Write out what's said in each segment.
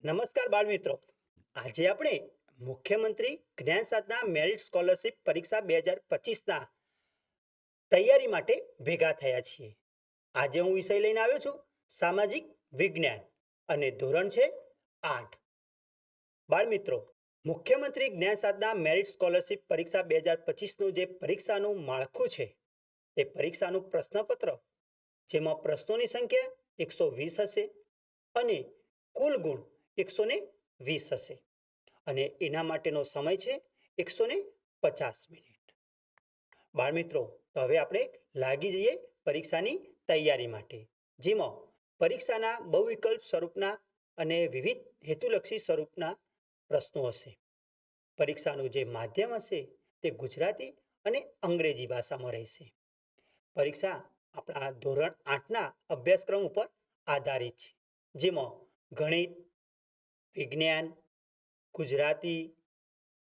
નમસ્કાર બાળ મિત્રો. આજે આપણે મુખ્યમંત્રી જ્ઞાન સાધના મેરિટ સ્કોલરશિપ પરીક્ષા 2025ના તૈયારી માટે ભેગા થયા છીએ. આજે હું વિષય લઈને આવ્યો છું સામાજિક વિજ્ઞાન અને ધોરણ છે 8. બાળ મિત્રો, મુખ્યમંત્રી જ્ઞાન સાધના મેરિટ સ્કોલરશિપ પરીક્ષા 2025નું જે પરીક્ષાનું માળખું છે તે પરીક્ષાનું પ્રશ્નપત્ર, જેમાં પ્રશ્નોની સંખ્યા 120 હશે અને કુલ ગુણ 120 હશે અને એના માટેનો સમય છે 150 મિનિટ. બાળ મિત્રો, તો હવે આપણે લાગી જઈએ પરીક્ષાની તૈયારી માટે, જેમાં પરીક્ષાના બહુવિકલ્પ સ્વરૂપના અને વિવિધ હેતુલક્ષી સ્વરૂપના પ્રશ્નો હશે. પરીક્ષાનું જે માધ્યમ હશે તે ગુજરાતી અને અંગ્રેજી ભાષામાં રહેશે. પરીક્ષા આપણા ધોરણ 8ના અભ્યાસક્રમ ઉપર આધારિત છે, જેમાં ગણિત, વિજ્ઞાન, ગુજરાતી,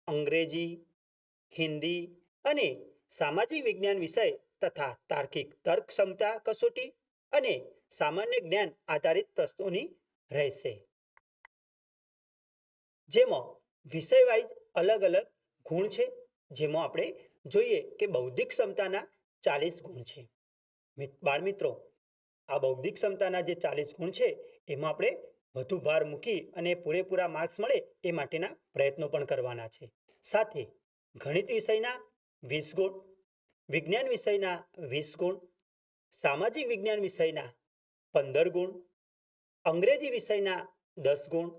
અંગ્રેજી, હિન્દી અને સામાજિક વિજ્ઞાન વિષય તથા તાર્કિક તર્ક ક્ષમતા કસોટી અને સામાન્ય જ્ઞાન આધારિત પ્રશ્નોની રહેશે, જેમાં વિષય વાઇઝ અલગ અલગ ગુણ છે. જેમાં આપણે જોઈએ કે બૌદ્ધિક ક્ષમતાના 40 ગુણ છે. બાળ મિત્રો, આ બૌદ્ધિક ક્ષમતાના જે 40 ગુણ છે એમાં આપણે વધુ ભાર મૂકી અને પૂરેપૂરા માર્ક્સ મળે એ માટેના પ્રયત્નો પણ કરવાના છે. સાથે ગણિત વિષયના 20 ગુણ, વિજ્ઞાન વિષયના 20 ગુણ, સામાજિક વિજ્ઞાન વિષયના 15 ગુણ, અંગ્રેજી વિષયના 10 ગુણ,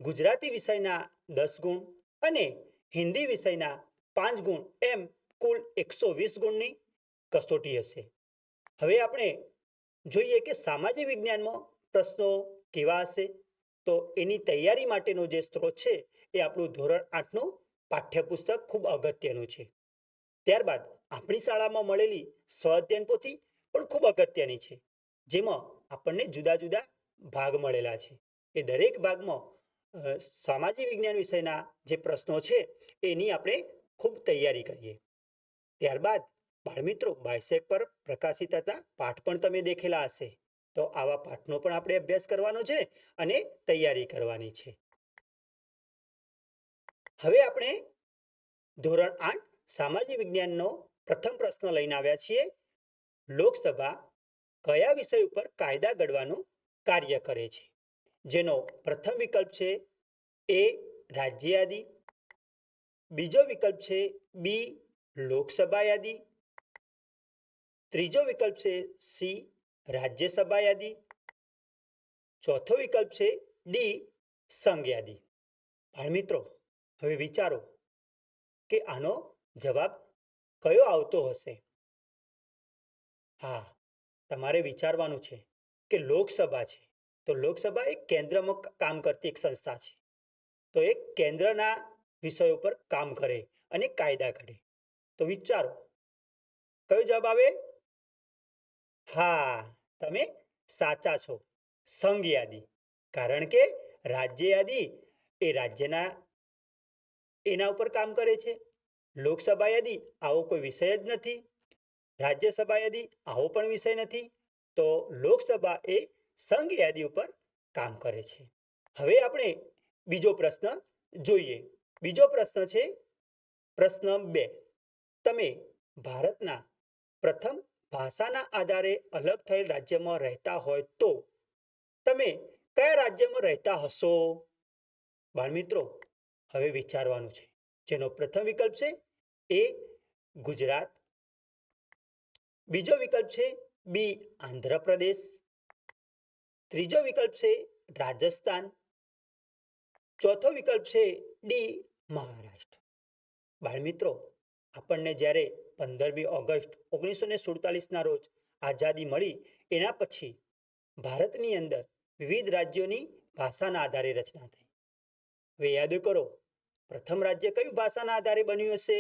ગુજરાતી વિષયના 10 ગુણ અને હિન્દી વિષયના 5 ગુણ, એમ કુલ 120 ગુણની કસોટી હશે. હવે આપણે જોઈએ કે સામાજિક વિજ્ઞાનમાં પ્રશ્નો કેવા હશે. તો એની તૈયારી માટેનો જે સ્ત્રોત છે એ આપણું ધોરણ 8નું પાઠ્યપુસ્તક ખૂબ અગત્યનું છે. ત્યારબાદ આપણી શાળામાં મળેલી સ્વઅધ્યયન પોથી પણ ખૂબ અગત્યની છે, જેમાં આપણને જુદા જુદા ભાગ મળેલા છે. એ દરેક ભાગમાં સામાજિક વિજ્ઞાન વિષયના જે પ્રશ્નો છે એની આપણે ખૂબ તૈયારી કરીએ. ત્યારબાદ બાળમિત્રો, બાયસેગ પર પ્રકાશિત થતા પાઠ પણ તમે દેખેલા હશે. તો આવા પાઠનો પણ આપણે અભ્યાસ કરવાનો છે અને તૈયારી કરવાની છે. હવે આપણે ધોરણ 8 સામાજિક વિજ્ઞાનનો પ્રથમ પ્રશ્ન લઈને આવ્યા છીએ. લોકસભા કયા વિષય ઉપર કાયદા ઘડવાનું કાર્ય કરે છે? જેનો પ્રથમ વિકલ્પ છે એ રાજ્ય યાદી, બીજો વિકલ્પ છે બી લોકસભા યાદી, ત્રીજો વિકલ્પ છે સી રાજ્યસભા યાદી, ચોથો વિકલ્પ છે ડી સંઘ યાદી. બાળ મિત્રો, હવે વિચારો કે આનો જવાબ કયો આવતો હશે. હા, તમારે વિચારવાનું છે કે લોકસભા છે, તો લોકસભા એક કેન્દ્રમાં કામ કરતી એક સંસ્થા છે. તો એક કેન્દ્રના વિષયો પર કામ કરે અને કાયદા ઘડે. તો વિચારો કયો જવાબ આવે. હા, તમે સાચા છો, સંઘ યાદી. કારણ કે રાજ્ય યાદી એ રાજ્યના એના ઉપર કામ કરે છે. લોકસભા યાદી આવો કોઈ વિષય જ નથી. રાજ્યસભા યાદી આવો પણ વિષય નથી. તો લોકસભા એ સંઘ યાદી ઉપર કામ કરે છે. હવે આપણે બીજો પ્રશ્ન જોઈએ. બીજો પ્રશ્ન છે પ્રશ્ન 2. તમે ભારતના પ્રથમ ભાષાના આધારે અલગ થયેલ રાજ્યમાં રહેતા હોય તો તમે કયા રાજ્યમાં રહેતા હશો? બાળમિત્રો, હવે વિચારવાનું છે. જેનો પ્રથમ વિકલ્પ છે એ ગુજરાત, બીજો વિકલ્પ છે બી આંધ્રપ્રદેશ, ત્રીજો વિકલ્પ છે રાજસ્થાન, ચોથો વિકલ્પ છે ડી મહારાષ્ટ્ર. બાળમિત્રો, આપણને જ્યારે 15મી ઓગસ્ટ 1947ના રોજ આઝાદી મળી એના પછી ભારતની અંદર વિવિધ રાજ્યોની ભાષાના આધારે રચના થઈ. હવે યાદ કરો, પ્રથમ રાજ્ય કયું ભાષાના આધારે બન્યું હશે?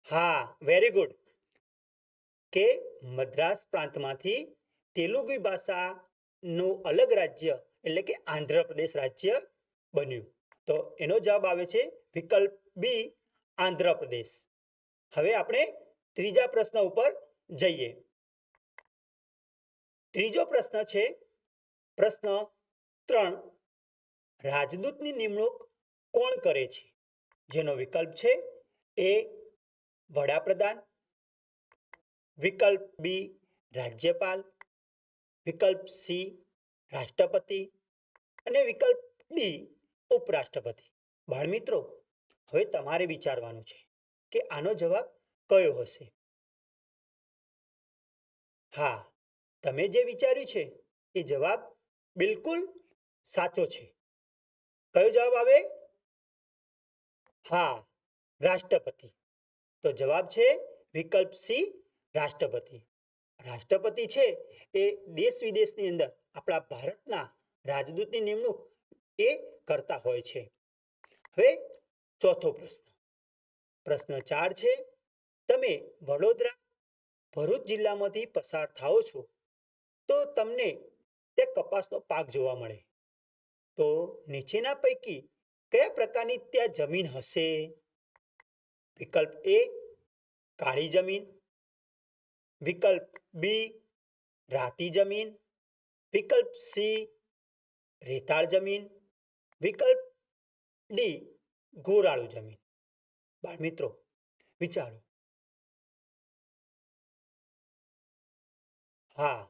હા, વેરી ગુડ. કે મદ્રાસ પ્રાંતમાંથી તેલુગુ ભાષાનું અલગ રાજ્ય એટલે કે આંધ્રપ્રદેશ રાજ્ય બન્યું. તો એનો જવાબ આવે છે વિકલ્પ બી આંધ્રપ્રદેશ. હવે આપણે ત્રીજા પ્રશ્ન ઉપર જઈએ. ત્રીજો પ્રશ્ન છે પ્રશ્ન 3, રાજદૂતની નિમણૂક કોણ કરે છે? જેનો વિકલ્પ છે એ વડાપ્રધાન, વિકલ્પ બી રાજ્યપાલ, વિકલ્પ સી રાષ્ટ્રપતિ અને વિકલ્પ ડી ઉપરાષ્ટ્રપતિ. બાળમિત્રો, હવે તમારે વિચારવાનું છે કે આનો જવાબ કયો હશે. હા, તમે જે વિચાર્યું છે એ જવાબ બિલકુલ સાચો છે. કયો જવાબ આવે? હા, રાષ્ટ્રપતિ. તો જવાબ છે વિકલ્પ સી રાષ્ટ્રપતિ. રાષ્ટ્રપતિ છે એ દેશ વિદેશની અંદર આપણા ભારતના રાજદૂતની નિમણૂક એ કરતા હોય છે. હવે ચોથો પ્રશ્ન. પ્રશ્ન 4 છે, તમે વડોદરા ભરૂચ જિલ્લામાંથી પસાર થાઓ છો તો તમને તે કપાસનો પાક જોવા મળે. તો નીચેના પૈકી કયા પ્રકારની ત્યાં જમીન હશે? વિકલ્પ એ કાળી જમીન, વિકલ્પ બી રાતી જમીન, વિકલ્પ સી રેતાળ જમીન, વિકલ્પ ડી ગોરાળુ જમીન. બાળમિત્રો, વિચારો. હા,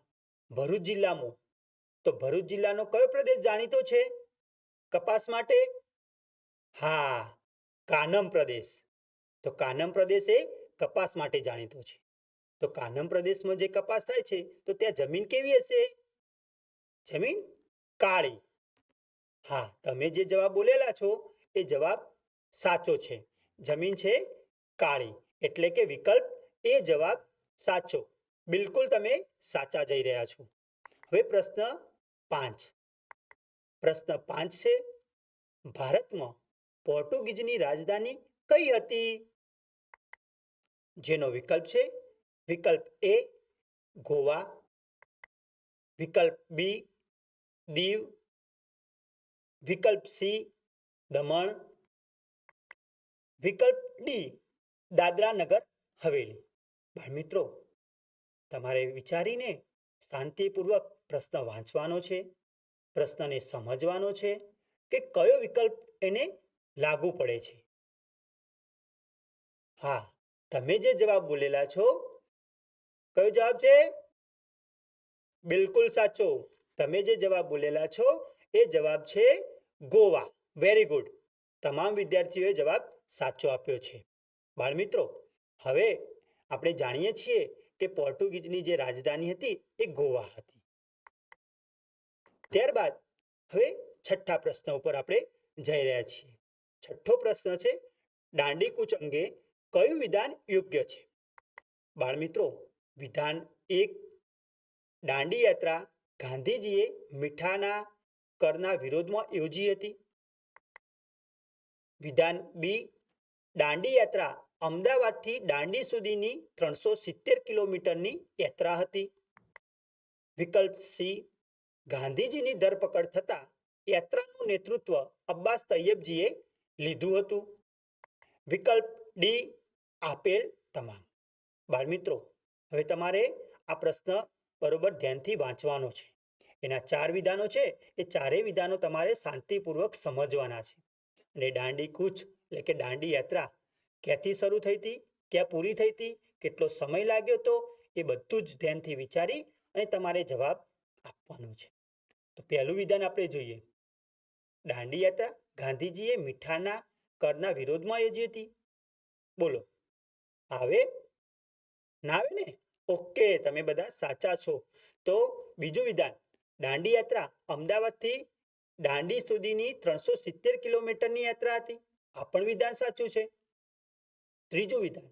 ભરૂચ જિલ્લામાં તો ભરૂચ જિલ્લાનો કયો પ્રદેશ જાણીતો છે કપાસ માટે? હા, કાનમ પ્રદેશ. તો કાનમ પ્રદેશ એ કપાસ માટે જાણીતો છે. તો કાનમ પ્રદેશમાં જે કપાસ થાય છે તો ત્યાં જમીન કેવી હશે? જમીન કાળી. હા, તમે જે જવાબ બોલેલા છો એ જવાબ સાચો છે. જમીન છે કાળી, એટલે કે વિકલ્પ એ જવાબ સાચો. બિલકુલ તમે સાચા જઈ રહ્યા છો. હવે પ્રશ્ન 5. પ્રશ્ન 5 છે, ભારતમાં પોર્ટુગીઝની રાજધાની કઈ હતી? જેનો વિકલ્પ છે વિકલ્પ એ ગોવા, વિકલ્પ બી દીવ, વિકલ્પ સી દમણ, વિકલ્પ ડી દાદરા નગર હવેલી. મિત્રો, તમારે વિચારીને શાંતિપૂર્વક પ્રશ્ન વાંચવાનો છે, પ્રશ્નને સમજવાનો છે કે કયો વિકલ્પ એને લાગુ પડે છે. હા, તમે જે જવાબ બોલેલા છો કયો જવાબ છે? બિલકુલ સાચો. તમે જે જવાબ બોલેલા છો એ જવાબ છે ગોવા. Very good. તમામ વિદ્યાર્થીઓએ જવાબ સાચો આપ્યો છે. બાળમિત્રો, હવે આપણે જાણીએ છીએ કે પોર્ટુગીઝની જે રાજધાની હતી એ ગોવા હતી. ત્યારબાદ હવે છઠ્ઠા પ્રશ્ન ઉપર આપણે જઈ રહ્યા છીએ. છઠ્ઠો પ્રશ્ન છે, દાંડી કૂચ અંગે કયું વિધાન યોગ્ય છે? બાળમિત્રો, વિધાન 1, દાંડી યાત્રા ગાંધીજીએ મીઠાના કરના વિરોધમાં યોજી હતી. વિધાન બી, દાંડી યાત્રા અમદાવાદથી દાંડી સુધીની 370 કિલોમીટરની યાત્રા હતી. વિકલ્પ સી, ગાંધીજીની ધરપકડ થતા યાત્રાનું નેતૃત્વ અબ્બાસ તૈયબજીએ લીધું હતું. વિકલ્પ ડી આપેલ તમામ. બાળમિત્રો, હવે તમારે આ પ્રશ્ન બરોબર ધ્યાનથી વાંચવાનો છે. એના 4 વિધાનો છે એ ચારેય વિધાનો તમારે શાંતિપૂર્વક સમજવાના છે. અને દાંડી કૂચ એટલે કે દાંડી યાત્રા ક્યાંથી શરૂ થઈ હતી, ક્યાં પૂરી થઈ હતી, કેટલો સમય લાગ્યો હતો, એ બધું જ ધ્યાનથી વિચારી અને તમારે જવાબ આપવાનો છે. તો પહેલું વિધાન આપણે જોઈએ. દાંડી યાત્રા ગાંધીજીએ મીઠાના કરના વિરોધમાં યોજી હતી. બોલો, આવે? ના આવે ને? ઓકે, તમે બધા સાચા છો. તો બીજું વિધાન, દાંડી યાત્રા અમદાવાદથી દાંડી સુધીની 370 કિલોમીટરની યાત્રા હતી. આ પણ વિધાન સાચું છે. ત્રીજું વિધાન,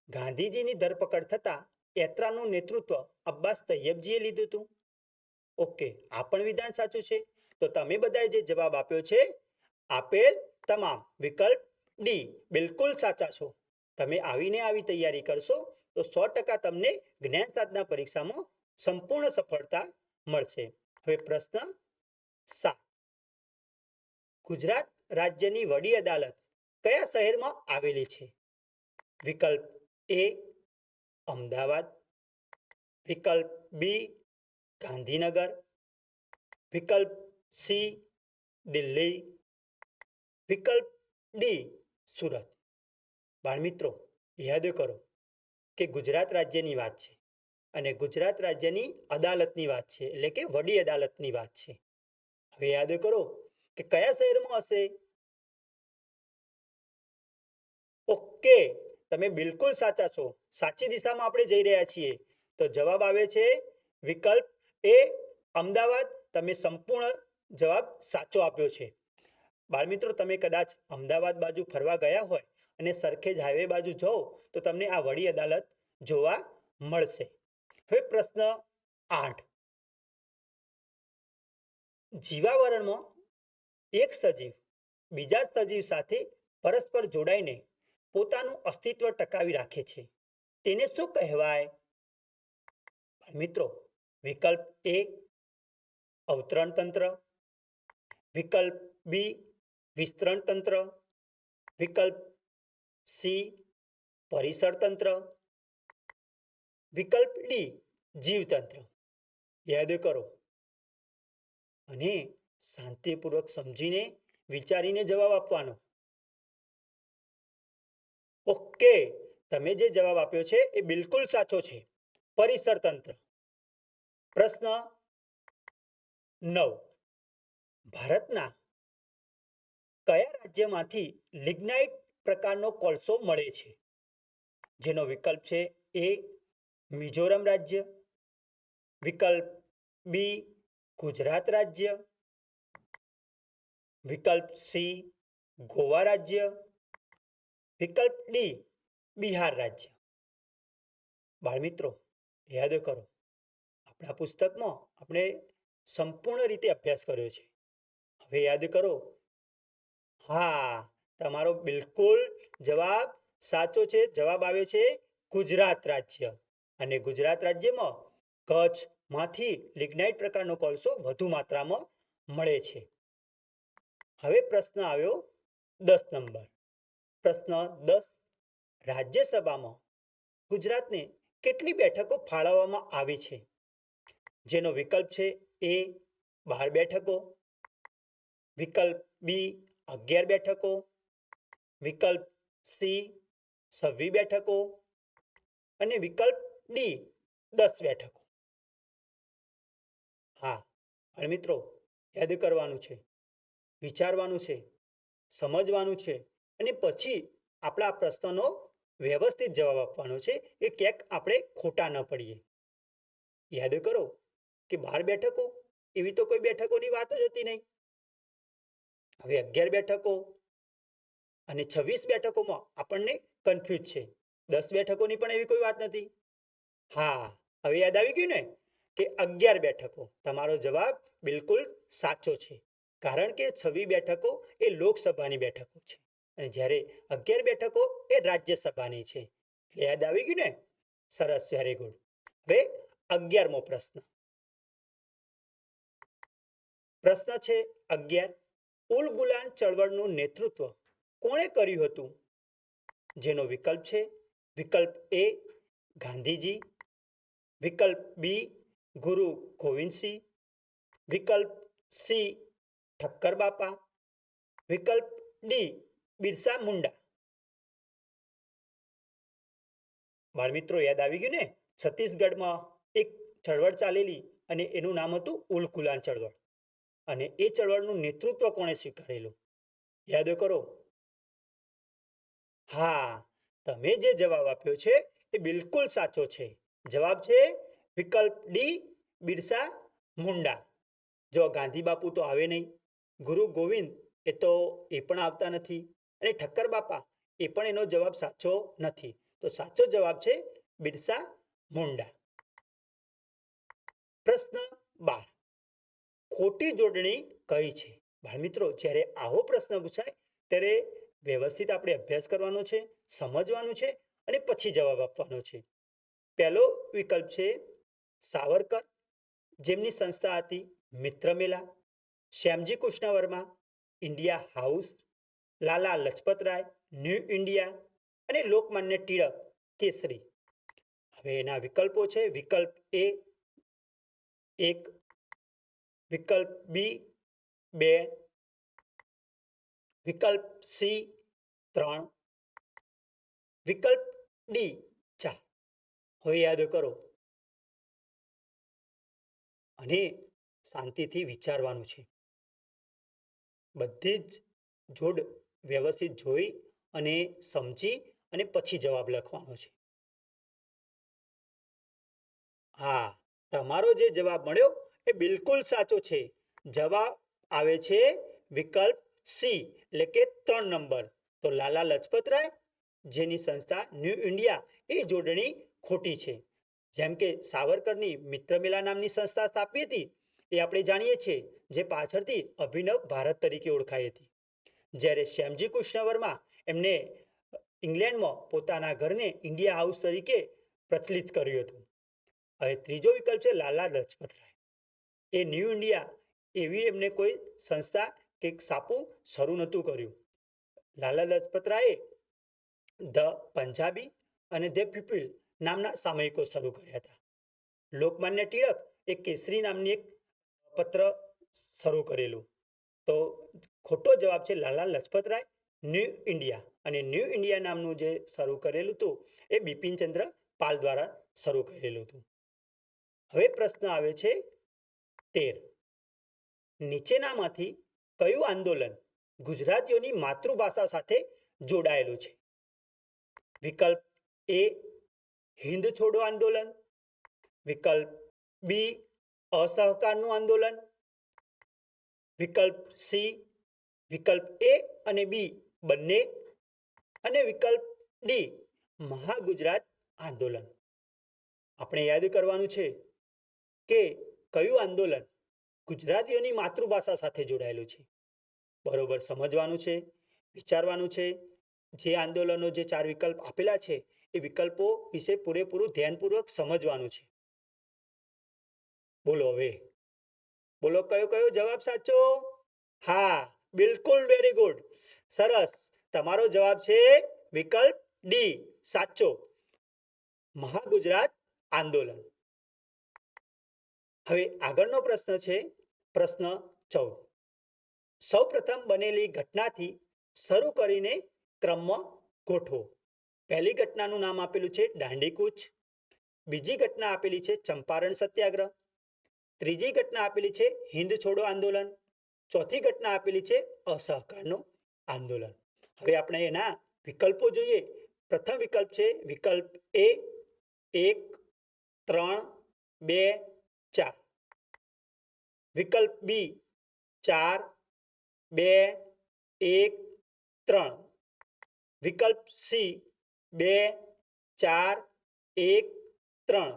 ગાંધીજીની ધરપકડ થતા યાત્રાનું નેતૃત્વ અબ્બાસ તૈયબજીએ લીધું હતું. ઓકે, આ પણ વિધાન સાચું છે. તો તમે બધાએ જે જવાબ આપ્યો છે આપેલ તમામ, વિકલ્પ ડી, બિલકુલ સાચા છો. તમે આવીને આવી તૈયારી કરશો તો 100% તમને જ્ઞાન સાધના પરીક્ષામાં સંપૂર્ણ સફળતા મળશે. હવે પ્રશ્ન 7. ગુજરાત રાજ્યની વડી અદાલત કયા શહેરમાં આવેલી છે? વિકલ્પ એ અમદાવાદ, વિકલ્પ બી ગાંધીનગર, વિકલ્પ સી દિલ્હી, વિકલ્પ ડી સુરત. બાળમિત્રો, યાદ કરો કે ગુજરાત રાજ્યની વાત છે અને ગુજરાત રાજ્યની અદાલતની વાત છે, એટલે કે વડી અદાલતની વાત છે. હવે યાદ કરો કે કયા શહેરમાં હશે? ઓકે, તમે બિલકુલ સાચા છો. સાચી દિશામાં આપણે જઈ રહ્યા છીએ. તો જવાબ આવે છે વિકલ્પ એ અમદાવાદ. તમે સંપૂર્ણ જવાબ સાચો આપ્યો છે. બાળમિત્રો, તમે કદાચ અમદાવાદ બાજુ ફરવા ગયા હોય અને સરખેજ હાઈવે બાજુ જાઓ તો તમને આ વડી અદાલત જોવા મળશે. હવે પ્રશ્ન 8. જીવાવરણમાં એક સજીવ બીજા સજીવ સાથે પરસ્પર જોડાઈને પોતાનું અસ્તિત્વ ટકાવી રાખે છે, તેને શું કહેવાય? મિત્રો, વિકલ્પ એ અવતરણ તંત્ર, વિકલ્પ બી વિસ્તરણ તંત્ર, વિકલ્પ સી પરિસર તંત્ર, વિકલ્પ ડી જીવતંત્ર. યાદ કરો અને શાંતિપૂર્વક સમજીને વિચારીને જવાબ આપવાનો. ઓકે, તમે જે જવાબ આપ્યો છે એ બિલકુલ સાચો છે, પરિસર તંત્ર. પ્રશ્ન 9. ભારતના કયા રાજ્યમાંથી લિગ્નાઇટ પ્રકારનો કોલસો મળે છે? જેનો વિકલ્પ છે એ મિઝોરમ રાજ્ય, વિકલ્પ બી ગુજરાત રાજ્ય, વિકલ્પ સી ગોવા રાજ્ય, વિકલ્પ ડી બિહાર રાજ્ય. બાળમિત્રો, યાદ કરો, આપણા પુસ્તકમાં આપણે સંપૂર્ણ રીતે અભ્યાસ કર્યો છે. હવે યાદ કરો. હા, તમારો બિલકુલ જવાબ સાચો છે. જવાબ આવે છે ગુજરાત રાજ્ય. અને ગુજરાત રાજ્યમાં કચ્છમાંથી લિગ્નાઇટ પ્રકારનો કોલસો વધુ માત્રામાં મળે છે. હવે પ્રશ્ન આવ્યો 10 નંબર. પ્રશ્ન 10. રાજ્યસભામાં ગુજરાતને કેટલી બેઠકો ફાળવવામાં આવી છે? જેનો વિકલ્પ છે એ 12 બેઠકો, વિકલ્પ બી 11 બેઠકો, વિકલ્પ સી 26 બેઠકો અને વિકલ્પ ડી 10 બેઠકો. હા, અને મિત્રો, યાદ કરવાનું છે, વિચારવાનું છે, સમજવાનું છે અને પછી આપણા પ્રશ્નનો વ્યવસ્થિત જવાબ આપવાનો છે કે ક્યાંક આપણે ખોટા ન પડીએ. યાદ કરો કે 12 બેઠકો એવી તો કોઈ બેઠકોની વાત જ હતી નહીં. હવે 11 બેઠકો અને 26 બેઠકોમાં આપણને કન્ફ્યુઝ છે. 10 બેઠકોની પણ એવી કોઈ વાત નથી. હા, હવે યાદ આવી ગયું ને કે 11 બેઠકો. તમારો જવાબ બિલકુલ સાચો છે, કારણ કે 26 બેઠકો એ લોકસભાની બેઠકો છે અને જ્યારે 11 બેઠકો એ રાજ્યસભાની છે. એટલે યાદ આવી ગયું ને? સરસ, વેરી ગુડ. હવે 11મો પ્રશ્ન. પ્રશ્ન છે 11. ઉલ ગુલાન ચળવળનું નેતૃત્વ કોણે કર્યું હતું? જેનો વિકલ્પ છે વિકલ્પ એ ગાંધીજી, વિકલ્પ બી ગુરુ ગોવિંદસિંહ, વિકલ્પ સી ઠક્કર બાપા, વિકલ્પ ડી બિરસા મુંડા. બાળમિત્રો, યાદ આવી ગયું ને? છત્તીસગઢમાં એક ચળવળ ચાલેલી અને એનું નામ હતું ઉલ ગુલાન ચળવળ. અને એ ચળવળનું નેતૃત્વ કોણે સ્વીકારેલું? યાદ કરો. હા, તમે જે જવાબ આપ્યો છે એ બિલકુલ સાચો છે. જવાબ છે વિકલ્પ ડી બિરસા મુંડા. જો ગાંધી બાપુ તો આવે નહીં, ગુરુ ગોવિંદ એ પણ આવતા નથી અને ઠક્કર બાપા એ પણ એનો જવાબ સાચો નથી. તો સાચો જવાબ છે બિરસા મુંડા. પ્રશ્ન 12. ખોટી જોડણી કઈ છે? બાળમિત્રો, જ્યારે આવો પ્રશ્ન પૂછાય ત્યારે વ્યવસ્થિત આપણે અભ્યાસ કરવાનો છે, સમજવાનું છે અને પછી જવાબ આપવાનો છે. પહેલો વિકલ્પ છે સાવરકર, જેમની સંસ્થા હતી મિત્ર મેલા, શ્યામજી કૃષ્ણ વર્મા, ઇન્ડિયા હાઉસ, લાલા લજપત રાય, ન્યૂ ઇન્ડિયા અને લોકમાન્ય ટિળક કેસરી. હવે એના વિકલ્પો છે વિકલ્પ એ 1, વિકલ્પ બી 2, વિકલ્પ સી 3, વિકલ્પ ડી 4. હવે યાદ કરો અને શાંતિથી વિચારવાનું છે. બધી જ જોડ વ્યવસ્થિત જોઈ અને સમજી અને પછી જવાબ લખવાનો છે. હા, તમારો જે જવાબ મળ્યો એ બિલકુલ સાચો છે. જવાબ આવે છે વિકલ્પ સી એટલે કે 3 નંબર. તો લાલા લજપતરાય જેની સંસ્થા ન્યૂ ઇન્ડિયા એ જોડણી ખોટી છે. જેમ કે સાવરકરની મિત્રમેલા નામની સંસ્થા સ્થાપી હતી એ આપણે જાણીએ છીએ, જે પાછળથી અભિનવ ભારત તરીકે ઓળખાઈ હતી. જ્યારે શ્યામજી કૃષ્ણ વર્મા એમને ઇંગ્લેન્ડમાં પોતાના ઘરને ઇન્ડિયા હાઉસ તરીકે પ્રચલિત કર્યું હતું. હવે ત્રીજો વિકલ્પ છે લાલા લજપતરાય. એ ન્યૂ ઇન્ડિયા એવી એમને કોઈ સંસ્થા કે છાપું શરૂ નહોતું કર્યું. લાલા લજપતરાયે ધ પંજાબી અને ધ પીપલ નામના સામયિકો શરૂ કર્યા હતા. લોકમાન્ય ટિળક એ કેસરી નામની એક પત્ર શરૂ કરેલું. તો ખોટો જવાબ છે લાલા લજપતરાય ન્યૂ ઇન્ડિયા. અને ન્યૂ ઇન્ડિયા નામનું જે શરૂ કરેલું હતું એ બિપિનચંદ્ર પાલ દ્વારા શરૂ કરેલું હતું. હવે પ્રશ્ન આવે છે 13. નીચેનામાંથી કયું આંદોલન ગુજરાતીઓની માતૃભાષા સાથે જોડાયેલું છે? વિકલ્પ એ હિન્દ છોડો આંદોલન, વિકલ્પ બી અસહકારનું આંદોલન, વિકલ્પ સી વિકલ્પ એ અને બી બંને, અને વિકલ્પ ડી મહાગુજરાત આંદોલન. આપણે યાદ કરવાનું છે કે કયું આંદોલન ગુજરાતીઓની માતૃભાષા સાથે જોડાયેલું છે. બરોબર સમજવાનું છે, વિચારવાનું છે. જે આંદોલનો જે 4 વિકલ્પ આપેલા છે એ વિકલ્પો વિશે પૂરેપૂરું ધ્યાનપૂર્વક સમજવાનું છે. બોલો હવે, બોલો કયો કયો જવાબ સાચો? હા, બિલકુલ વેરી ગુડ, સરસ. તમારો જવાબ છે વિકલ્પ ડી સાચો, મહાગુજરાત આંદોલન. હવે આગળનો પ્રશ્ન છે પ્રશ્ન 14. સૌપ્રથમ બનેલી ઘટનાથી શરૂ કરીને ક્રમમાં ગોઠવો. પહેલી ઘટનાનું નામ આપેલું છે દાંડી કૂચ, બીજી ઘટના આપેલી છે ચંપારણ સત્યાગ્રહ, ત્રીજી ઘટના આપેલી છે હિન્દ છોડો આંદોલન, ચોથી ઘટના આપેલી છે અસહકારનું આંદોલન. હવે આપણે એના વિકલ્પો જોઈએ. પ્રથમ વિકલ્પ છે વિકલ્પ એ 1, 3, 2, 4, વિકલ્પ બી 4, 2, 1, 3, વિકલ્પ સી 2, 4, 1, 3,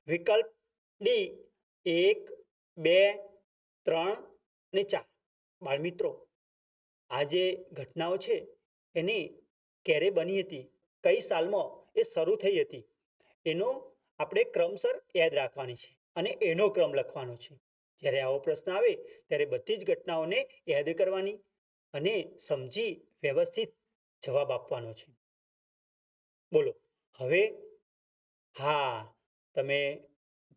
વિકલ્પ ડી 1, 2, 3 અને 4. બાળમિત્રો, આ જે ઘટનાઓ છે એની ક્યારે બની હતી, કઈ સાલમાં એ શરૂ થઈ હતી, એનો આપણે ક્રમસર યાદ રાખવાની છે અને એનો ક્રમ લખવાનો છે. જ્યારે આવો પ્રશ્ન આવે ત્યારે બધી જ ઘટનાઓને યાદ કરવાની અને સમજી વ્યવસ્થિત જવાબ આપવાનો છે. બોલો હવે. હા, તમે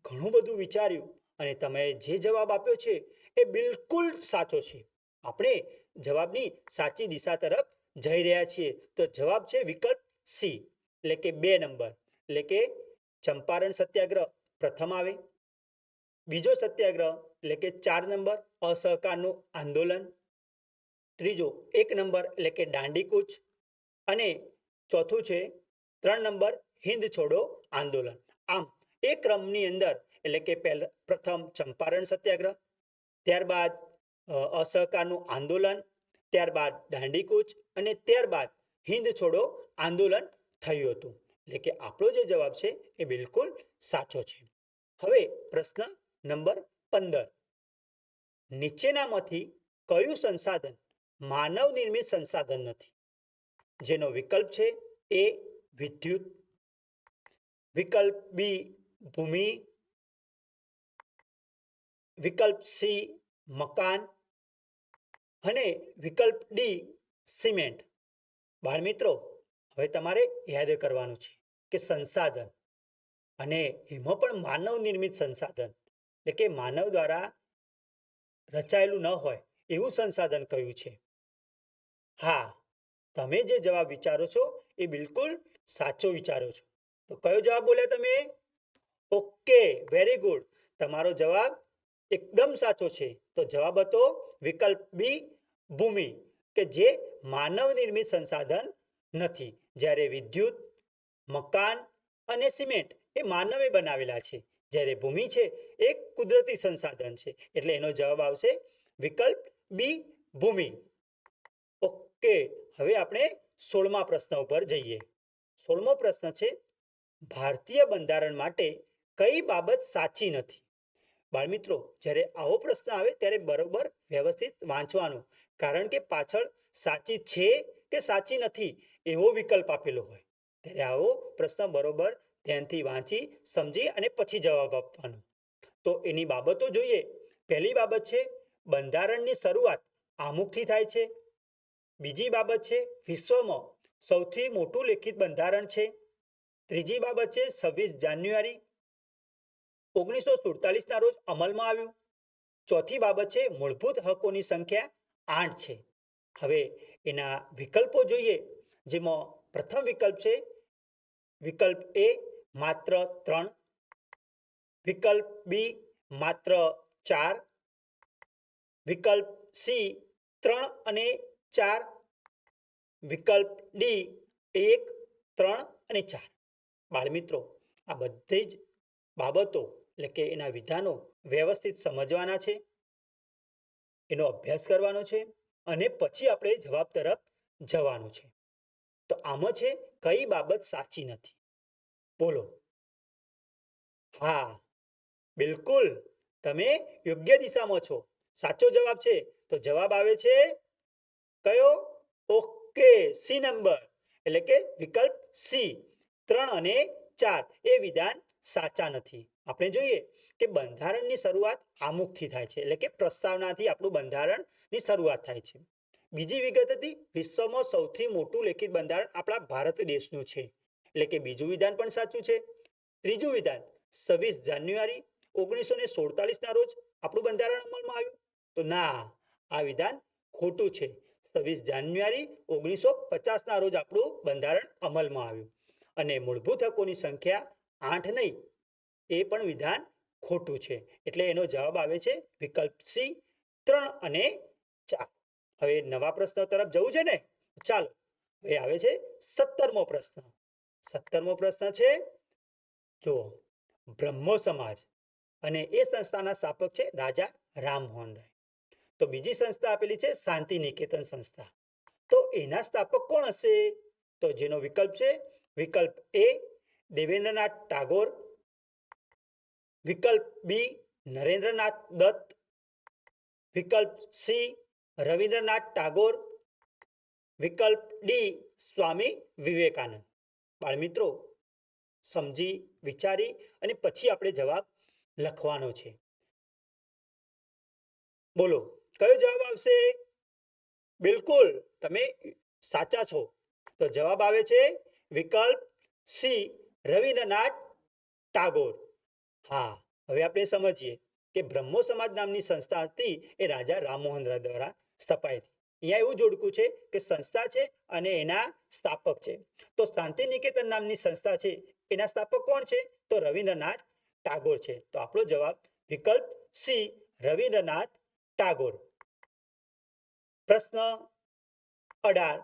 ઘણું બધું વિચાર્યું અને તમે જે જવાબ આપ્યો છે એ બિલકુલ સાચો છે. આપણે જવાબની સાચી દિશા તરફ જઈ રહ્યા છીએ. તો જવાબ છે વિકલ્પ સી એટલે કે 2 નંબર, એટલે કે ચંપારણ સત્યાગ્રહ પ્રથમ આવે, બીજો સત્યાગ્રહ એટલે કે 4 નંબર અસહકારનું આંદોલન, ત્રીજો 1 નંબર એટલે કે દાંડી કૂચ, અને ચોથું છે 3 નંબર હિન્દ છોડો આંદોલન. આમ એ ક્રમની અંદર એટલે કે પ્રથમ ચંપારણ સત્યાગ્રહ, ત્યારબાદ અસહકારનું આંદોલન, ત્યારબાદ દાંડી કૂચ અને ત્યારબાદ હિન્દ છોડો આંદોલન થયું હતું. એટલે કે આપણો જે જવાબ છે એ બિલકુલ સાચો છે. હવે પ્રશ્ન નંબર 15. નીચેનામાંથી કયું સંસાધન માનવ નિર્મિત સંસાધન નથી? જેનો વિકલ્પ છે એ વિદ્યુત, વિકલ્પ બી ભૂમિ, વિકલ્પ સી મકાન અને વિકલ્પ ડી સિમેન્ટ. બાળમિત્રો, હવે તમારે યાદ કરવાનું છે કે સંસાધન અને એમાં પણ માનવ નિર્મિત સંસાધન એટલે કે માનવ દ્વારા રચાયેલું ન હોય એવું સંસાધન કયું છે? હા, તમે જે જવાબ વિચારો છો એ બિલકુલ સાચો વિચારો છો. તો કયો જવાબ બોલ્યા તમે? Okay, very good. તમારો જવાબ એકદમ સાચો છે. તો જવાબ હતો વિકલ્પ બી, ભૂમિ, કે જે માનવ નિર્મિત સંસાધન નથી. જ્યારે વિદ્યુત, મકાન અને સિમેન્ટ એ માનવે બનાવેલા છે. જ્યારે ભૂમિ છે એ કુદરતી સંસાધન છે. એટલે એનો જવાબ આવશે વિકલ્પ બી, ભૂમિ. ઓકે, હવે આપણે 16મા પ્રશ્ન ઉપર જઈએ. 16મો પ્રશ્ન છે, ભારતીય બંધારણ માટે કઈ બાબત સાચી નથી? બાળમિત્રો, જ્યારે આવો પ્રશ્ન આવે ત્યારે બરોબર વ્યવસ્થિત વાંચવાનું, કારણ કે પાછળ સાચી છે કે સાચી નથી એવો વિકલ્પ આપેલો હોય. ત્યારે આવો પ્રશ્ન બરોબર ધ્યાનથી વાંચી સમજી અને પછી જવાબ આપવાનો. તો એની બાબતો જોઈએ. પહેલી બાબત છે, બંધારણની શરૂઆત આમુખથી થાય છે. બીજી બાબત છે, વિશ્વમાં સૌથી મોટું લેખિત બંધારણ છે. ત્રીજી બાબત છે, 26 જાન્યુઆરી 1947ના રોજ અમલમાં આવ્યું. ચોથી બાબત છે, મૂળભૂત હકોની સંખ્યા 8 છે. હવે એના વિકલ્પો જોઈએ, જેમાં પ્રથમ વિકલ્પ છે વિકલ્પ એ માત્ર 3, વિકલ્પ બી માત્ર 4, વિકલ્પ સી 3 અને 4, વિકલ્પ ડી 1, 3 અને 4. બાળમિત્રો, આ બધી જ બાબતો એટલે કે એના વિધાનો વ્યવસ્થિત સમજવાના છે, એનો અભ્યાસ કરવાનો છે અને પછી આપણે જવાબ તરફ જવાનું છે. તો આમાં છે, કઈ બાબત સાચી નથી? બોલો. હા, બિલકુલ, તમે યોગ્ય દિશામાં છો. સાચો જવાબ છે. તો જવાબ આવે છે કયો? ઓકે, સી નંબર, એટલે કે વિકલ્પ સી 3 અને 4 એ વિધાન સાચા નથી. આપણે જોઈએ કે બંધારણની શરૂઆત આમુખથી થાય છે, એટલે કે પ્રસ્તાવનાથી આપણું બંધારણની શરૂઆત થાય છે. બીજી વિગત હતી, વિશ્વમાં સૌથી મોટું લેખિત બંધારણ આપણા ભારત દેશનું છે, એટલે કે બીજું વિધાન પણ સાચું છે. ત્રીજું વિધાન, 26 જાન્યુઆરી 1947ના રોજ આપણું બંધારણ અમલમાં આવ્યું. તો ના, આ વિધાન ખોટું છે. 26 જાન્યુઆરી 1950ના રોજ આપણું બંધારણ અમલમાં આવ્યું. અને મૂળભૂત હકોની સંખ્યા 8 નહીં, એ પણ વિધાન ખોટું છે. એટલે એનો જવાબ આવે છે વિકલ્પ સી 3 અને 4. હવે નવા પ્રશ્ન તરફ જવું છે ને? ચાલો, હવે આવે છે 17મો પ્રશ્ન. 17મો પ્રશ્ન છે, જો બ્રહ્મો સમાજ અને એ સંસ્થાના સ્થાપક છે રાજા રામમોહન રાય. તો બીજી સંસ્થા આપેલી છે શાંતિ નિકેતન સંસ્થા. તો એના સ્થાપક કોણ હશે? તો જેનો વિકલ્પ છે વિકલ્પ એ દેવેન્દ્રનાથ ટાગોર, વિકલ્પ બી નરેન્દ્રનાથ દત્ત, વિકલ્પ સી રવિન્દ્રનાથ ટાગોર, વિકલ્પ ડી સ્વામી વિવેકાનંદ. બાળમિત્રો, સમજી વિચારી અને પછી આપણે જવાબ લખવાનો છે. બોલો, કયો જવાબ આવશે? બિલકુલ, તમે સાચા છો. તો જવાબ આવે છે વિકલ્પ સી રવિન્દ્રનાથ ટાગોર. હા, હવે આપણે સમજીએ કે બ્રહ્મો સમાજ નામની સંસ્થા હતી એ રાજા રામમોહન રાય દ્વારા સ્થપાઈ હતી. અહીંયા એવું જોડકું છે કે સંસ્થા છે અને એના સ્થાપક છે. તો શાંતિ નિકેતન નામની સંસ્થા છે, એના સ્થાપક કોણ છે? તો રવિન્દ્રનાથ ટાગોર છે. તો આપણો જવાબ વિકલ્પ સી રવિન્દ્રનાથ ટાગોર. પ્રશ્ન 18,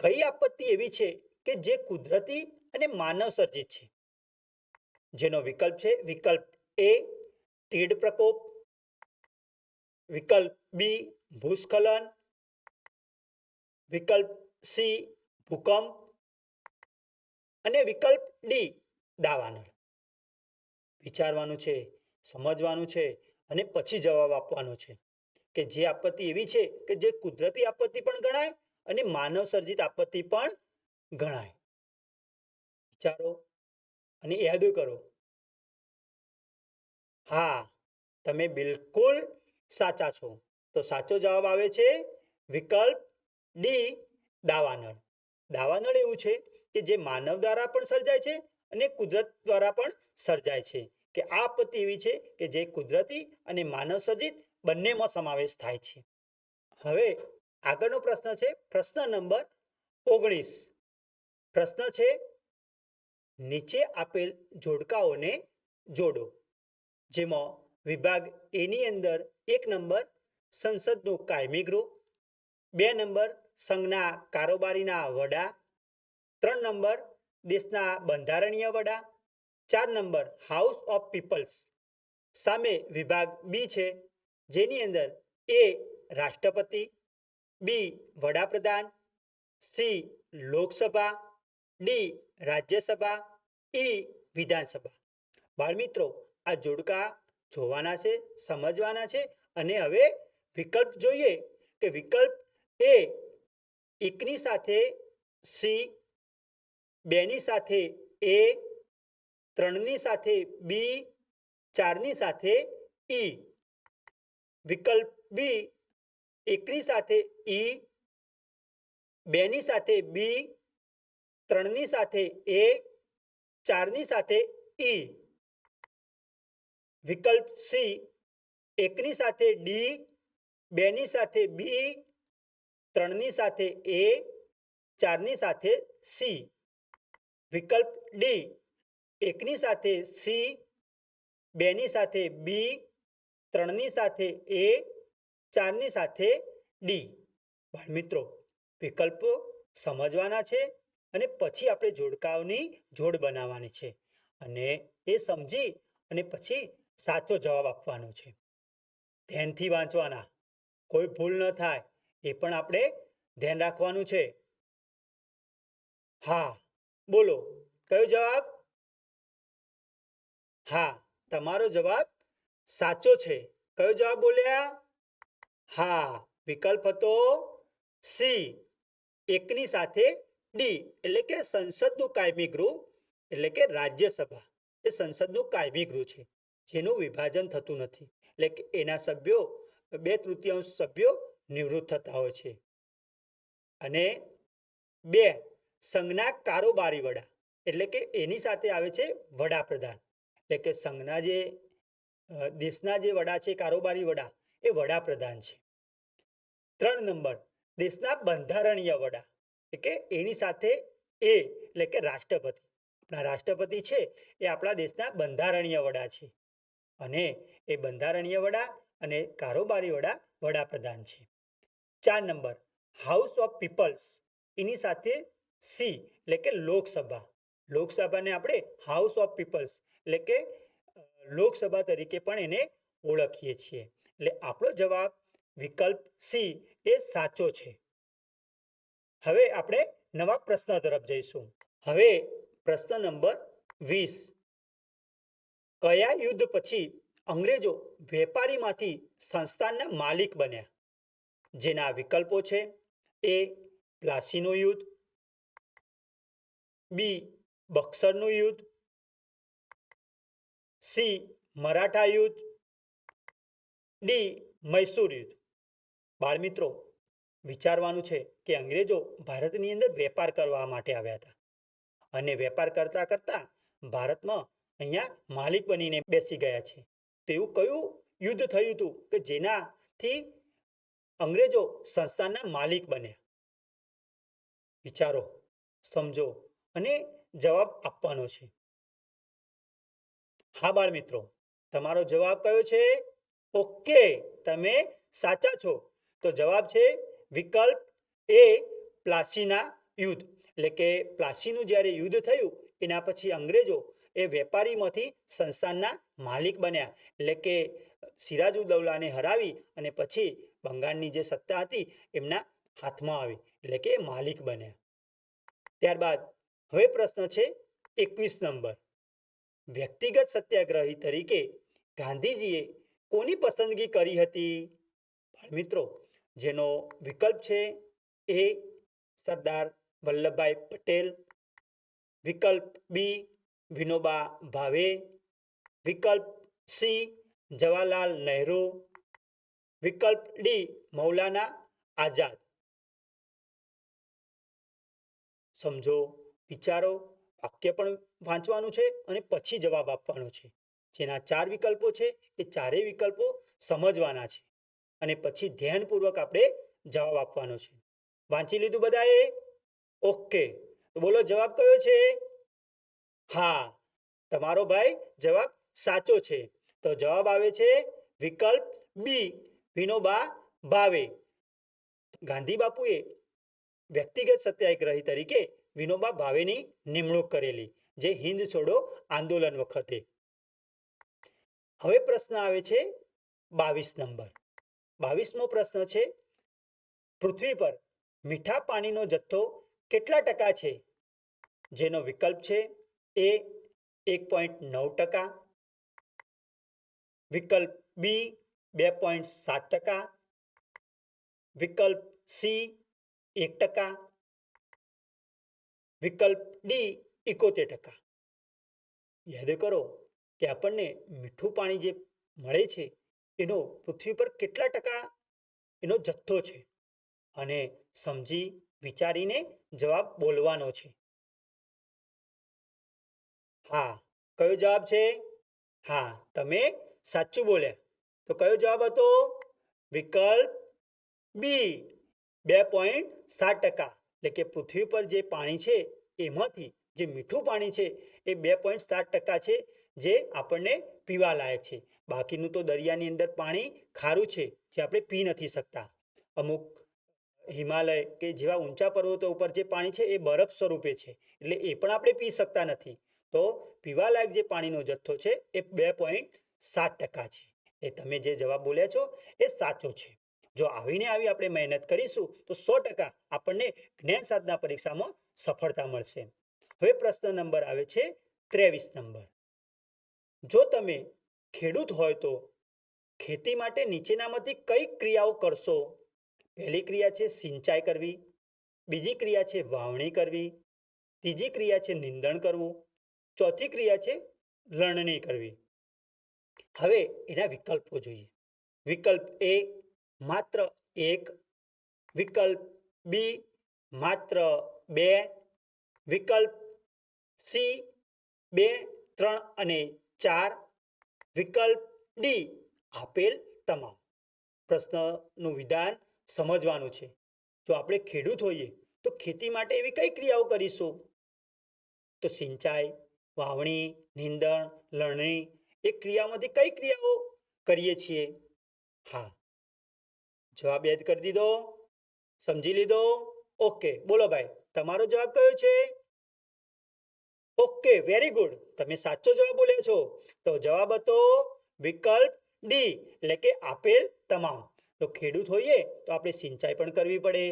કઈ આપત્તિ એવી છે કે જે કુદરતી અને માનવ સર્જિત છે? જેનો વિકલ્પ છે વિકલ્પ એ તીડ પ્રકોપ, વિકલ્પ બી ભૂસ્ખલન, વિકલ્પ સી ભૂકંપ અને વિકલ્પ ડી દાવાનળ. વિચારવાનું છે, સમજવાનું છે અને પછી જવાબ આપવાનો છે કે જે આપત્તિ એવી છે કે જે કુદરતી આપત્તિ પણ ગણાય અને માનવ સર્જિત આપત્તિ પણ ગણાય. વિચારો અને યાદ કરો. હા, તમે બિલકુલ સાચા છો. તો સાચો જવાબ આવે છે વિકલ્પ ડી દાવાનળ. દાવાનળ એવું છે કે જે માનવ દ્વારા પણ સર્જાય છે અને કુદરત દ્વારા પણ સર્જાય છે. કે આ આપત્તિ એવી છે કે જે કુદરતી અને માનવ સર્જિત બંનેમાં સમાવેશ થાય છે. હવે આગળનો પ્રશ્ન છે પ્રશ્ન નંબર 19. પ્રશ્ન છે નીચે આપેલ જોડકાઓને જોડો. જેમાં વિભાગ એ ની અંદર 1 નંબર સંસદનું કાયમી ગૃહ, 2 નંબર સંઘના કારોબારીના વડા, 3 નંબર દેશના બંધારણીય વડા, 4 નંબર હાઉસ ઓફ પીપલ્સ. સામે વિભાગ બી છે જેની અંદર એ રાષ્ટ્રપતિ, બી વડાપ્રધાન, સી લોકસભા, ડી રાજ્યસભા, ઈ વિધાનસભા. બાળમિત્રો આ જોડકા જોવાના છે, સમજવાના છે અને હવે વિકલ્પ જોઈએ કે વિકલ્પ એ એકની સાથે સી, બેની સાથે એ, 3ની સાથે બી, 4ની સાથે ઈ. વિકલ્પ બી એકની સાથે ઈ, બેની સાથે બી, 3ની સાથે એ, 4ની સાથે ઈ. વિકલ્પ સી એકની સાથે ડી, બેની સાથે બી, 3ની સાથે એ, 4ની સાથે સી. વિકલ્પ ડી એકની સાથે સી, બેની સાથે બી, 3ની સાથે એ, 4ની સાથે ડી. મિત્રો વિકલ્પો સમજવાના છે અને પછી આપણે જોડકાઓની જોડ બનાવવાની છે અને એ સમજી અને પછી સાચો જવાબ આપવાનો છે. ધ્યાનથી વાંચવાના, કોઈ ભૂલ ન થાય એ પણ આપણે ધ્યાન રાખવાનું છે. હા બોલો, કયો જવાબ? હા, તમારો જવાબ સાચો છે. કયો જવાબ બોલ્યા? હા, વિકલ્પ હતો સી એકની સાથે ડી એટલે કે સંસદનું કાયમી ગૃહ એટલે કે રાજ્યસભા એ સંસદનું કાયમી ગૃહ છે જેનું વિભાજન થતું નથી એટલે કે એના સભ્યો 2/3 સભ્યો નિવૃત્ત થતા હોય છે. અને 2 સંઘના કારોબારી વડા એટલે કે એની સાથે આવે છે વડાપ્રધાન એટલે કે સંઘના જે દેશના જે વડા છે કારોબારી વડા એ વડાપ્રધાન છે. 3 નંબર દેશના બંધારણીય વડા એટલે કે એની સાથે એ એટલે કે રાષ્ટ્રપતિ. આપણા રાષ્ટ્રપતિ છે એ આપણા દેશના બંધારણીય વડા છે અને એ બંધારણીય વડા અને કારોબારી વડા વડાપ્રધાન છે. 4 નંબર હાઉસ ઓફ પીપલ્સ એની સાથે સી એટલે કે લોકસભા. લોકસભાને આપણે હાઉસ ઓફ પીપલ્સ એટલે કે લોકસભા તરીકે પણ એને ઓળખીએ છીએ. એટલે આપણો જવાબ વિકલ્પ સી એ સાચો છે. હવે આપણે નવા પ્રશ્ન તરફ જઈશું. હવે પ્રશ્ન નંબર 20. કયા યુદ્ધ પછી અંગ્રેજો વેપારીમાંથી સંસ્થાનના માલિક બન્યા? જેના વિકલ્પો છે એ પ્લાસીનું યુદ્ધ, બી બક્સરનું યુદ્ધ, સી મરાઠા યુદ્ધ, ડી મૈસૂર યુદ્ધ. બાળમિત્રો વિચારવાનું છે કે અંગ્રેજો ભારતની અંદર વેપાર કરવા માટે આવ્યા હતા અને વેપાર કરતા કરતા ભારતમાં અહીંયા માલિક બનીને બેસી ગયા છે. તો એવું કયું યુદ્ધ થયું હતું કે જેનાથી અંગ્રેજો સંસ્થાનના માલિક બન્યા? વિચારો, સમજો અને જવાબ આપવાનો છે. હા બાળ મિત્રો, તમારો જવાબ કયો છે? ઓકે, તમે સાચા છો. તો જવાબ છે વિકલ્પ એ પ્લાસીના યુદ્ધ. એટલે કે પ્લાસીનું જ્યારે યુદ્ધ થયું એના પછી અંગ્રેજો એ વેપારીમાંથી સંસ્થાનના માલિક બન્યા એટલે કે સિરાજુદ્દૌલાને હરાવી અને પછી બંગાળની જે સત્તા હતી એમના હાથમાં આવી એટલે કે માલિક બન્યા. ત્યારબાદ હવે પ્રશ્ન છે 21 નંબર. વ્યક્તિગત સત્યાગ્રહી તરીકે ગાંધીજીએ કોની પસંદગી કરી હતી? મિત્રો જેનો વિકલ્પ છે એ સરદાર વલ્લભભાઈ પટેલ, વિકલ્પ બી વિનોબા ભાવે, વિકલ્પ સી જવાહરલાલ નહેરુ, વિકલ્પ ડી મૌલાના આઝાદ. સમજો, વિચારો, વાક્ય પણ વાંચવાનું છે અને પછી જવાબ આપવાનો છે. જેના 4 વિકલ્પો છે એ ચારેય વિકલ્પો સમજવાના છે અને પછી ધ્યાનપૂર્વક આપણે જવાબ આપવાનો છે. વાંચી લીધું બધાએ? ઓકે. તો બોલો જવાબ કયો છે? હા, તમારો ભાઈ જવાબ સાચો છે. તો જવાબ આવે છે વિકલ્પ બી, વિનોબા ભાવે. ગાંધી બાપુએ વ્યક્તિગત સત્યાગ્રહી તરીકે વિનોબા ભાવેની નિમણૂક કરેલી, જે હિન્દ છોડો આંદોલન વખતે. હવે પ્રશ્ન આવે છે 22 નંબર. 22મો પ્રશ્ન છે, પૃથ્વી પર મીઠા પાણીનો જથ્થો કેટલા ટકા છે? જેનો વિકલ્પ છે એ 1.9%, વિકલ્પ બી 2.7%, વિકલ્પ સી 1%, વિકલ્પ ડી 71%. યાદ કરો કે આપણને મીઠું પાણી જે મળે છે એનો પૃથ્વી પર કેટલા ટકા એનો જથ્થો છે અને સમજી વિચારીને જવાબ બોલવાનો છે. હા, કયો જવાબ છે? હા, તમે સાચું બોલ્યા. તો કયો જવાબ હતો? વિકલ્પ બી 2.7%. એટલે કે પૃથ્વી પર જે પાણી છે એમાંથી જે મીઠું પાણી છે એ 2.7% છે, જે આપણને પીવા લાયક છે. બાકીનું તો દરિયાની અંદર પાણી ખારું છે, જે આપણે પી નથી શકતા. અમુક હિમાલય કે જેવા ઊંચા પર્વતો ઉપર જે પાણી છે એ બરફ સ્વરૂપે છે, એટલે એ પણ આપણે પી શકતા નથી. તો પીવાલાયક જે પાણીનો જથ્થો છે એ 2.7% છે. એ તમે જે જવાબ બોલ્યા છો એ સાચો છે. જો આવીને આવી આપણે મહેનત કરીશું તો 100% આપણને જ્ઞાન સાધના પરીક્ષામાં સફળતા મળશે. હવે પ્રશ્ન નંબર આવે છે 23 નંબર. જો તમે ખેડૂત હોય તો ખેતી માટે નીચેનામાંથી કઈ ક્રિયાઓ કરશો? પહેલી ક્રિયા છે સિંચાઈ કરવી, બીજી ક્રિયા છે વાવણી કરવી, ત્રીજી ક્રિયા છે નિંદણ કરવું, ચોથી ક્રિયા છે લણણી કરવી. હવે એના વિકલ્પો જોઈએ. વિકલ્પ એ માત્ર 1, વિકલ્પ બી માત્ર 2, વિકલ્પ સી 2, 3 અને 4, વિકલ્પ ડી આપેલ તમામ. પ્રશ્નનું વિધાન સમજવાનું છે. જો આપણે ખેડૂત હોઈએ તો ખેતી માટે એવી કઈ ક્રિયાઓ કરીશું? તો સિંચાઈ, વાવણી, નિંદણ, લણણી એ ક્રિયામાંથી કઈ ક્રિયાઓ કરીએ છીએ? હા, જવાબ યાદ કરી દીધો? સમજી લીધો? ઓકે, બોલો ભાઈ, તમારો જવાબ કયો છે? Okay, very good. તમે સાચો જવાબ બોલ્યા છો. તો જવાબ હતો વિકલ્પ ડી, એટલે કે આપેલ તમામ. તો ખેડૂત હોઈએ તો આપણે સિંચાઈ પણ કરવી પડે,